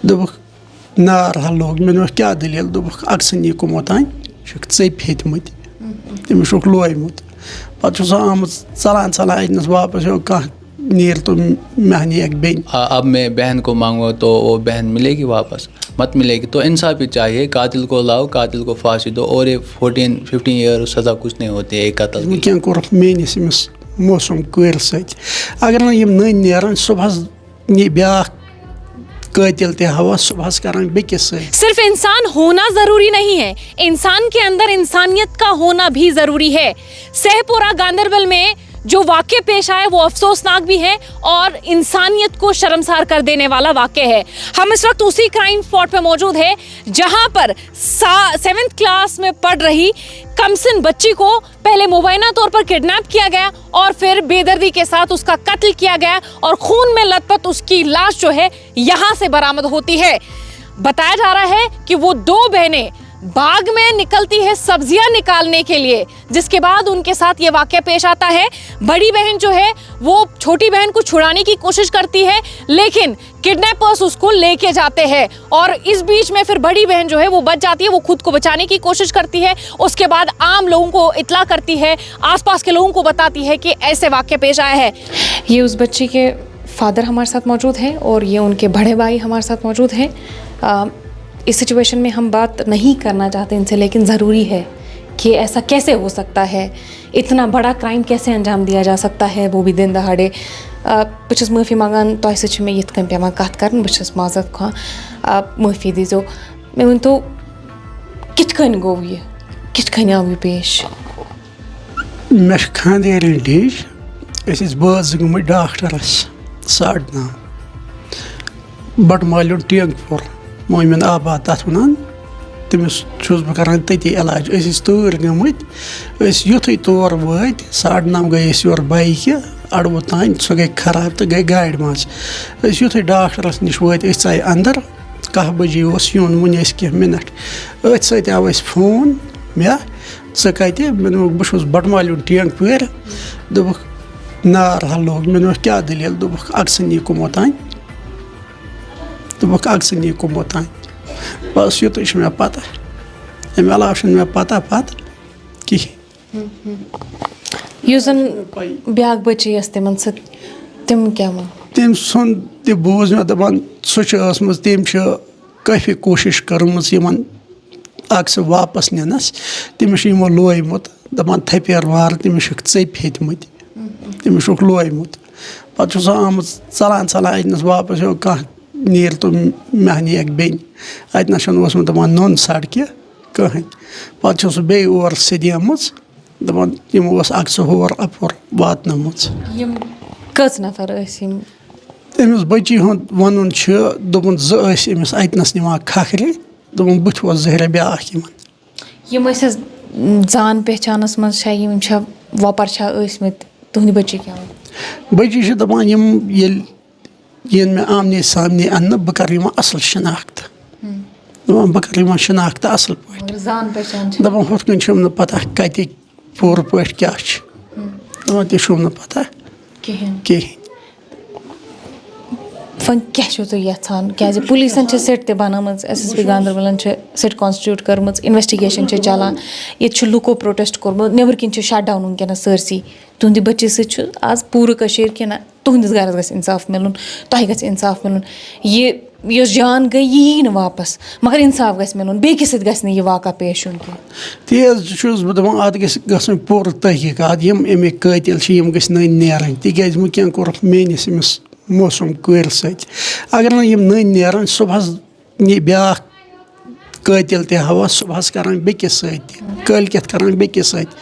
دوٚپُکھ نار ہا لوگ مےٚ دوٚپُکھ کیٛاہ دٔلیٖل دوٚپُکھ اَکسٕنی کُمو تانۍ چھُکھ ژٔپۍ ہیٚتۍمٕتۍ تٔمِس چھُکھ لویمُت پَتہٕ چھُ سُہ آمُت ژلان اَتنَس واپس کانٛہہ نیرِ تو مہنی ایک بیٚنہِ. اب میں بہن کو مانگوں تو وہ بہن ملے گی واپس مت ملے گی. تو انصافی چاہیے, قاتل کو لاؤ, قاتل کو پھانسی دو, اور یہ 14-15 ایئر سزا کچھ نہیں ہوتی ہے ایک قتل کی. کینٛہہ کوٚرُکھ میٲنِس أمِس موسوٗم کورِ سۭتۍ اگر نہٕ یِم نٔنۍ نیرن صُبحس یہِ بیٛاکھ قٲتِل تہِ ہوا صُبحس کران بیٚکِس سۭتۍ. صرف انسان ہونا ضروری نہیں ہے, انسان کے اندر انسانیت کا ہونا بھی ضروری ہے. سہ پورہ گاندربل میں جو واقع پیش آئے وہ افسوسناک بھی ہے اور انسانیت کو شرمسار کر دینے والا واقع ہے. ہم اس وقت اسی کرائم اسپاٹ پہ موجود ہے جہاں پر 7th کلاس میں پڑھ رہی کمسن بچی کو پہلے مبینہ طور پر کڈنیپ کیا گیا اور پھر بے دردی کے ساتھ اس کا قتل کیا گیا اور خون میں لت پت اس کی لاش جو ہے یہاں سے برآمد ہوتی ہے. بتایا جا رہا ہے کہ وہ 2 بہنیں باغ میں نکلتی ہے سبزیاں نکالنے کے لیے, جس کے بعد ان کے ساتھ یہ واقعہ پیش آتا ہے. بڑی بہن جو ہے وہ چھوٹی بہن کو چھڑانے کی کوشش کرتی ہے لیکن کڈنیپرز اس کو لے کے جاتے ہیں اور اس بیچ میں پھر بڑی بہن جو ہے وہ بچ جاتی ہے. وہ خود کو بچانے کی کوشش کرتی ہے, اس کے بعد عام لوگوں کو اطلاع کرتی ہے, آس پاس کے لوگوں کو بتاتی ہے کہ ایسے واقعہ پیش آیا ہے. یہ اس بچی کے فادر ہمارے ساتھ موجود ہیں اور یہ ان کے بڑے بھائی ہمارے ساتھ موجود ہیں. اس سچویشن میں ہم بات نہیں کرنا چاہتے ان سے, لیکن ضروری ہے کہ ایسا کیسے ہو سکتا ہے, اتنا بڑا کرائم کیسے انجام دیا جا سکتا ہے وہ بھی دن دہاڑے. بہٕ چھَس معٲفی منٛگان تۄہہِ سۭتۍ چھِ مےٚ یِتھ کٔنۍ پٮ۪وان کَتھ کَرٕنۍ, بہٕ چھَس معذرت خواہ, معٲفی دیٖزیو. مےٚ ؤنۍتو کِتھ کٔنۍ گوٚو یہِ, کِتھ کٔنۍ آو یہِ پیش؟ مےٚ چھِ خانٛدارٮ۪ن ڈیج, أسۍ ٲسۍ بٲژ گٔمٕتۍ ڈاکٹرَس 9:30 بَٹہٕ مالیُن ٹینٛگ پوٗر مومِن آباد تَتھ وَنان, تٔمِس چھُس بہٕ کَران تٔتی علاج. أسۍ ٲسۍ توٗرۍ گٔمٕتۍ, أسۍ یُتھُے تور وٲتۍ 9:30 گٔے أسۍ یورٕ بایکہِ اَڑوُ تانۍ, سۄ گٔے خراب تہٕ گٔے گاڑِ منٛز. أسۍ یُتھُے ڈاکٹرَس نِش وٲتۍ أسۍ ژاے اَندَر, 1 بجے اوس یُن, وٕنہِ ٲسۍ کینٛہہ مِنَٹ. أتھۍ سۭتۍ آو اَسہِ فون مےٚ ژٕ کَتہِ, مےٚ دوٚپُکھ بہٕ چھُس بَٹہٕ مالیُن ٹینٛگ پورِ. دوٚپُکھ نار ہا لوگ, مےٚ دوٚپُکھ کیٛاہ دٔلیٖل دوٚپُکھ اَکسٕنی کُمو تانۍ, دوٚپُکھ اَکسٕنی کُمو تانۍ. بَس یُتُے چھُ مےٚ پَتہ, اَمہِ علاوٕ چھُنہٕ مےٚ پَتہ پَتہٕ کِہیٖنۍ. یُس زَن بیٛاکھ بٔچی ٲس تِمن سۭتۍ تِم کیٛاہ ووٚن؟ تٔمۍ سُنٛد تہِ بوٗز مےٚ دَپان سۄ چھِ ٲسمٕژ, تٔمۍ چھِ کٲفی کوٗشِش کٔرمٕژ یِمن اَکسہٕ واپس نِنَس. تٔمِس چھُ یِمو لویمُت, دَپان تھپیر وارٕ, تٔمِس چھِکھ ژٔپۍ ہیٚتۍمٕتۍ, تٔمِس چھُکھ لویمُت. پَتہٕ چھُ سُہ آمُت ژلان اَتنَس واپس کانٛہہ نیرِ تو مہنی ایک بیٚنہِ. اَتنَس چھُنہٕ اوسمُت دَپان نوٚن سڑکہِ کٕہٕنۍ. پَتہٕ چھُ سُہ بیٚیہِ اور سیٚدیمٕژ, دَپان یِمو اوس اَکسہٕ ہور اَپور واتنٲومٕژ. یِم کٔژ نفر ٲسۍ یِم؟ أمِس بٔچی ہُنٛد وَنُن چھُ دوٚپُن 2 ٲسۍ أمِس اَتنَس نِوان کھکھرِ, دوٚپُن بٕتھِ اوس زٔہریا بیٛاکھ یِمن. یِم ٲسۍ حظ زان پہچانس منٛز چھا یِم چھا وۄپَر چھا ٲسۍمٕتۍ, تُہنٛدِ بٔچی کیٛاہ ووٚن؟ بٔچی چھِ دَپان یِم ییٚلہِ یِن مےٚ آمنے سامنے اَننہٕ بہٕ کَرٕ یِمن اَصٕل شِناختہٕ, دَپان بہٕ کَرٕ یِمن شِناختہٕ اَصٕل پٲٹھۍ. زان پہچان چھِ دَپان ہُتھ کٔنۍ چھُم نہٕ پَتہ کَتِکۍ پوٗرٕ پٲٹھۍ کیٛاہ چھِ, دَپان تہِ چھُم نہٕ پَتہ کِہیٖنۍ. وۄنۍ کیٛاہ چھُو تُہۍ یَژھان, کیٛازِ پُلیٖسَن چھِ سِٹ تہِ بَنٲومٕژ, SSP گاندربلن چھِ سِٹ کانسٹِٹیوٗٹ کٔرمٕژ, اِنویسٹِگیشن چھِ چلان, ییٚتہِ چھُ لُکو پروٹیسٹ کوٚرمُت, نیٚبرٕ کِنۍ چھُ شٹ ڈاوُن وٕنکیٚنَس سٲرسٕے. تُہنٛدِ بٔچی سۭتۍ چھُ آز پوٗرٕ کٔشیٖر کہِ نہ تُہنٛدِس گرس گژھِ اِنصاف مِلُن, تۄہہِ گژھِ اِنصاف مِلُن. یہِ یۄس جان گٔے یہِ یی نہٕ واپس, مگر اِنصاف گژھِ مِلُن, بیٚکِس سۭتۍ گژھِ نہٕ یہِ واقعہ پیش یُن کینٛہہ. تی حظ چھُس بہٕ دَپان اَتھ گژھِ گژھٕنۍ پوٗرٕ تحقیٖقات, یِم اَمِکۍ قٲتِل چھِ یِم گٔژھۍ نٔنۍ نیرٕنۍ, تِکیٛازِ وٕنکٮ۪ن کوٚرُکھ میٲنِس أمِس موسوٗم کورِ سۭتۍ. اگر نہٕ یِم نٔنۍ نیرن صُبحس یہِ بیٛاکھ قٲتِل تہِ ہوا صُبحس کران بیٚکِس سۭتۍ تہِ, کٲلکٮ۪تھ کران بیٚکِس سۭتۍ.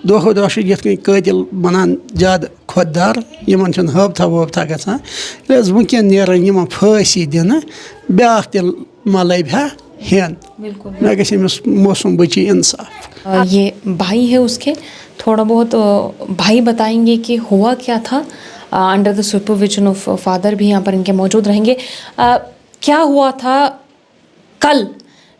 دۄہ کھۄتہٕ دۄہ چھِ یِتھ کٔنۍ قٲتِل بَنان زیادٕ خۄددار, یِمن چھُنہٕ ہٲبتھا وٲبتھا گژھان. ییٚلہِ حظ وٕنکٮ۪ن نیرن یِمن پھٲنٛسی دِنہٕ, بیٛاکھ تہِ ما لَبہِ ہا ہٮ۪ن. مےٚ گژھِ أمِس موسوٗم بٔچی اِنصاف. یہ بھائی ہے اس کے, تھوڑا بہت بھائی بتائیں گے کہ ہوا کیا تھا. Under the supervision of father بھی یہاں پر ان کے موجود رہیں گے. کیا ہوا تھا کل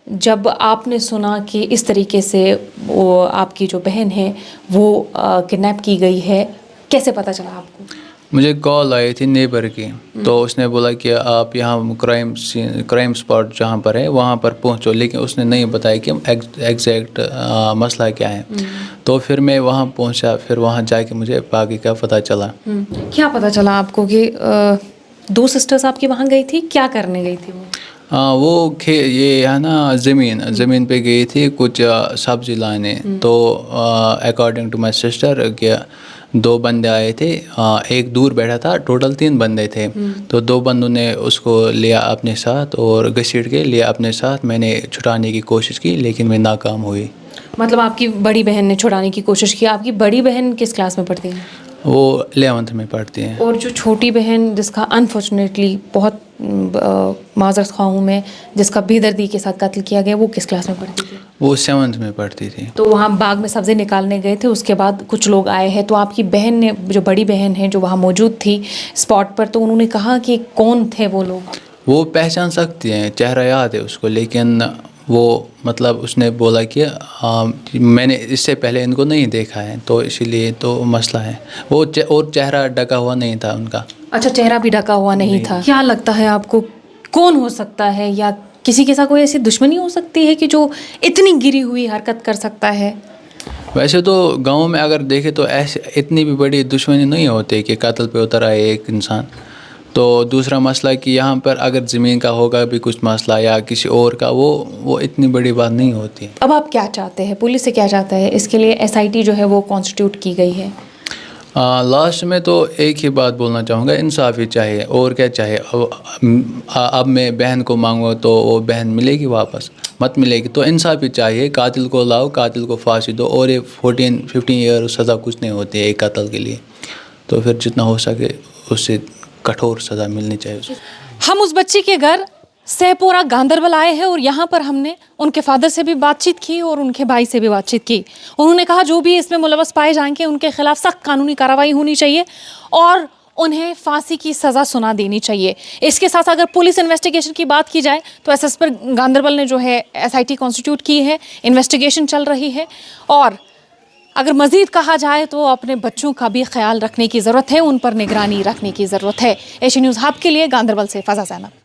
جب آپ نے سنا کہ اس طریقے سے وہ آپ کی جو بہن ہے وہ کڈنیپ کی گئی ہے, کیسے پتہ چلا آپ کو؟ مجھے کال آئی تھی نیبر کی, تو اس نے بولا کہ آپ یہاں کرائم اسپاٹ جہاں پر ہے وہاں پر پہنچو, لیکن اس نے نہیں بتایا کہ ایگزیکٹ مسئلہ کیا ہے. تو پھر میں وہاں پہنچا, پھر وہاں جا کے مجھے باقی کا پتہ چلا. کیا پتہ چلا آپ کو کہ 2 سسٹرز آپ کی وہاں گئی تھی, کیا کرنے گئی تھی وہ؟ وہ یہ ہے نا زمین پہ گئی تھی کچھ سبزی لانے. تو اکارڈنگ ٹو مائی سسٹر کہ 2 بندے آئے تھے, ایک دور بیٹھا تھا, ٹوٹل 3 بندے تھے. تو 2 بندوں نے اس کو لیا اپنے ساتھ اور گھسیٹ کے لیا اپنے ساتھ. میں نے چھٹانے کی کوشش کی لیکن میں ناکام ہوئی. مطلب آپ کی بڑی بہن نے چھڑانے کی کوشش کی. آپ کی بڑی بہن کس کلاس میں پڑھتی ہے؟ وہ 11th میں پڑھتی ہیں. اور جو چھوٹی بہن جس کا انفارچونیٹلی بہت معذرت خواہ ہوں میں, جس کا بے دردی کے ساتھ قتل کیا گیا, وہ کس کلاس میں پڑھتی تھی؟ وہ 7th میں پڑھتی تھی. تو وہاں باغ میں سبزی نکالنے گئے تھے, اس کے بعد کچھ لوگ آئے ہیں. تو آپ کی بہن نے, جو بڑی بہن ہے جو وہاں موجود تھی اسپاٹ پر, تو انہوں نے کہا کہ کون تھے وہ لوگ؟ وہ پہچان سکتی ہیں, چہرہ یاد ہے اس کو, لیکن وہ مطلب اس نے بولا کہ میں نے اس سے پہلے ان کو نہیں دیکھا ہے, تو اسی لیے تو مسئلہ ہے. وہ اور چہرہ ڈھکا ہوا نہیں تھا ان کا. اچھا, چہرہ بھی ڈھکا ہوا نہیں تھا. کیا لگتا ہے آپ کو کون ہو سکتا ہے, یا کسی کے ساتھ کوئی ایسی دشمنی ہو سکتی ہے کہ جو اتنی گری ہوئی حرکت کر سکتا ہے؟ ویسے تو گاؤں میں اگر دیکھے تو ایسے اتنی بھی بڑی دشمنی نہیں ہوتی کہ قتل پہ اتر آئے ایک انسان. تو دوسرا مسئلہ کہ یہاں پر اگر زمین کا ہوگا بھی کچھ مسئلہ یا کسی اور کا, وہ اتنی بڑی بات نہیں ہوتی. اب آپ کیا چاہتے ہیں, پولیس سے کیا چاہتا ہے؟ اس کے لیے SIT جو ہے وہ کانسٹیٹیوٹ کی گئی ہے. لاسٹ میں تو ایک ہی بات بولنا چاہوں گا, انصاف ہی چاہیے, اور کیا چاہیے. اب میں بہن کو مانگوں تو وہ بہن ملے گی واپس, مت ملے گی. تو انصاف ہی چاہیے, قاتل کو لاؤ, قاتل کو پھانسی دو, اور یہ 14-15 ایئر سزا کچھ نہیں ہوتی ہے ایک قتل کے لیے. تو پھر جتنا ہو سکے اس سے کٹھور سزا ملنی چاہیے. ہم اس بچی کے گھر سہ پورہ گاندربل آئے ہیں, اور یہاں پر ہم نے ان کے فادر سے بھی بات چیت کی اور ان کے بھائی سے بھی بات چیت کی. انہوں نے کہا جو بھی اس میں ملوث پائے جائیں گے ان کے خلاف سخت قانونی کارروائی ہونی چاہیے اور انہیں پھانسی کی سزا سنا دینی چاہیے. اس کے ساتھ اگر پولیس انویسٹیگیشن کی بات کی جائے تو SSP گاندربل نے جو ہے SIT کانسٹیٹیوٹ کی ہے, انویسٹیگیشن چل رہی ہے. اور اگر مزید کہا جائے تو اپنے بچوں کا بھی خیال رکھنے کی ضرورت ہے, ان پر نگرانی رکھنے کی ضرورت ہے. ایشین نیوز ہب کے لیے گاندربل سے فضا زینب.